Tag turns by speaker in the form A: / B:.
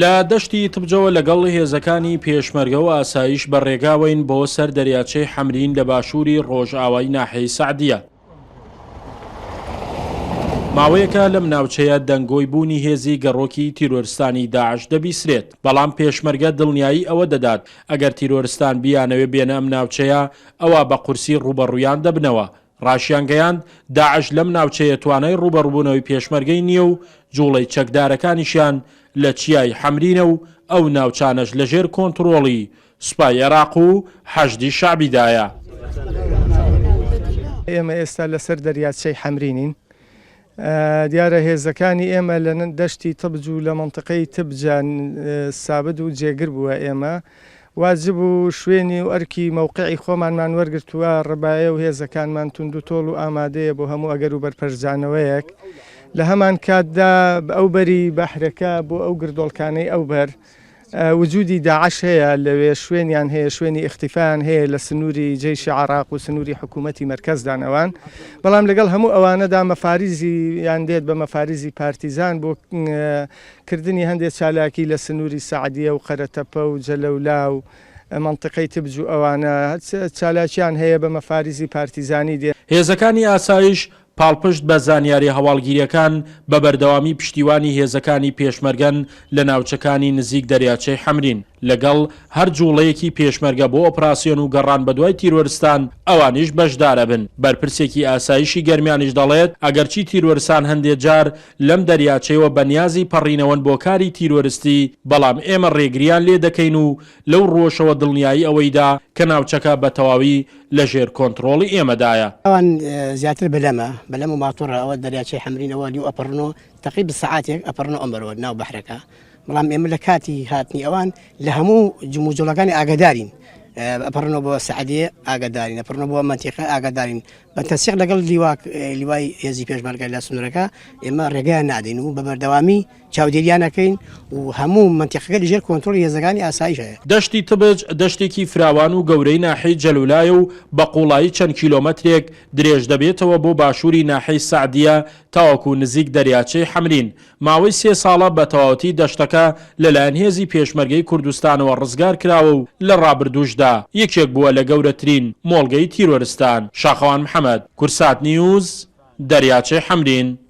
A: لە دەشتی تبجەوە لەگەڵ هێزەکانی پێشمەرگە و ئاسایش بە ڕێگاوین بۆ سەر دەریاچەی حەمرین لە باشووری ڕۆژئاوای ناحیەی سەعدیە. ماوەیەکە لەم ناوچەیە دەنگۆی بوونی هێزی گەڕۆکی تیرۆرستانی داعش دەبیسرێت، بەڵام پێشمەرگە دڵنیایی ئەوە دەدات ئەگەر تیرۆرستان بیانەوێ بێنە ئەم ناوچەیە ئەوە بە قورسی ڕوبەڕوویان دەبنەوە. ڕاشیان گەیاند داعش لەم ناوچەیە توانای ڕوبەڕووبوونەوەی پێشمەرگەی نییە و جوڵەی چەکدارەکانیشیان لە چیای حەمرینە و ئەو ناوچانەش لەژێر کۆنتڕۆڵی سوپای عێراق و حەشدی شعبیدایە.
B: ئێمە ئێستا لەسەر دەریاچەی حەمرینین. دیارە هێزەکانی ئێمە لە دەشتی تبج و لە مەنتقەی تبجان سابد و جێگر بووە. ئێمە واجب و شوێنی و ئەرکی مەوقعی خۆمانمان وەرگرتووە، ڕبایە و هێزەکانمان تونند و تۆڵ و ئامادەیە بۆ هەموو ئەگەر و بەرپەرجانەوەیەک لە هەمان کاتدا ئەو بەری بەحرەکە بۆ ئەو گردۆڵکانەی ئەو بەر وجودی داعش هەیە لەوێ، شوێنیان هەیە، شوێنی اختیفایان هەیە لە سنووری جەیشی عێراق و سنووری حکوومەتی مەرکەزدانەوان. بەڵام لەگەڵ هەموو ئەوانەدا مەفاریزی یان دێت بە مەفاریزی پارتیزان بۆ کردنی هەندێک چالاکی لە سنووری سەعدیە و قەرەتەپە و جەلەولا و منطقەی تبج و ئەوانە چالاکیان هەیە بە مەفاریزی پارتیزانی دێت.
A: هێزەکانی ئاسایش پاڵپشت بە زانیاری هەواڵگیریەکان بە بەردەوامی پشتیوانی هێزەکانی پێشمەرگەن لە ناوچەکانی نزیک دەریاچەی حەمرین لەگەڵ هەر جوڵەیەکی پێشمەرگە بۆ ئۆپراسیۆن و گەڕان بە دوای تیرۆرستان ئەوانیش بەشدارە بن. بەرپرسێکی ئاسایشی گەرمیانیش دەڵێت ئەگەرچی تیرۆرستان هەندێک جار لەم دەریاچەیەوە بەنیازی پەڕینەوەن بۆ کاری تیرۆریستی، بەڵام ئێمە ڕێگریان لێ دەکەین و لەو ڕۆژەوە دڵنیایی ئەوەیدا کە ناوچەکە بە تەواوی لەژێر کۆنتڕۆڵی ئێمەدایە.
C: ئەوان زیاتر بەلەم و ماتۆڕە ئەوە دەریاچەی حەمرینەوە لیو ئەپەڕنەوە تەقریب سەعاتێک ئەپەڕنەوە ئەمبەرەوە ناو بەحرەکە. بەڵام ئێمە لە کاتی هاتنی ئەوان لە هەموو جموجۆڵەکانی ئاگادارین، ئەپەڕنەوە بۆ سەعدیە ئاگادارین، ئەپەڕنەوە بۆ مەنتیقە ئاگادارین. بە تەنسیق لەگەڵ لیوای هێزی پێشمەرگە لە سنوورەکە ئێمە ڕێگەیان نادەین و بە بەردەوامی چاودێریانەکەین و هەموو مەنتیقەکە لەژێر کۆنتڕۆڵی هێزەکانی ئاسایش هەیە.
A: دەشتی تبج دەشتێکی فراوان و گەورەی ناحیەی جەلولایە و بە قوڵایی چەند کیلۆمەترێک درێژ دەبێتەوە بۆ باشووری ناحیەی سەعدیە تاوەکو نزیک دەریاچەی حەمرین. ماوەی 3 ساڵە بە تەواوەتی دەشتەکە لەلایەن هێزی پێشمەرگەی کوردستانەوە ڕزگار کراوە و لە ڕابردووشدا یەکێک بووە لە گەورەترین مۆڵگەی تیرۆرستان. شاخەوان محەممەد، کورسات نیوز، دەریاچەی حەمرین.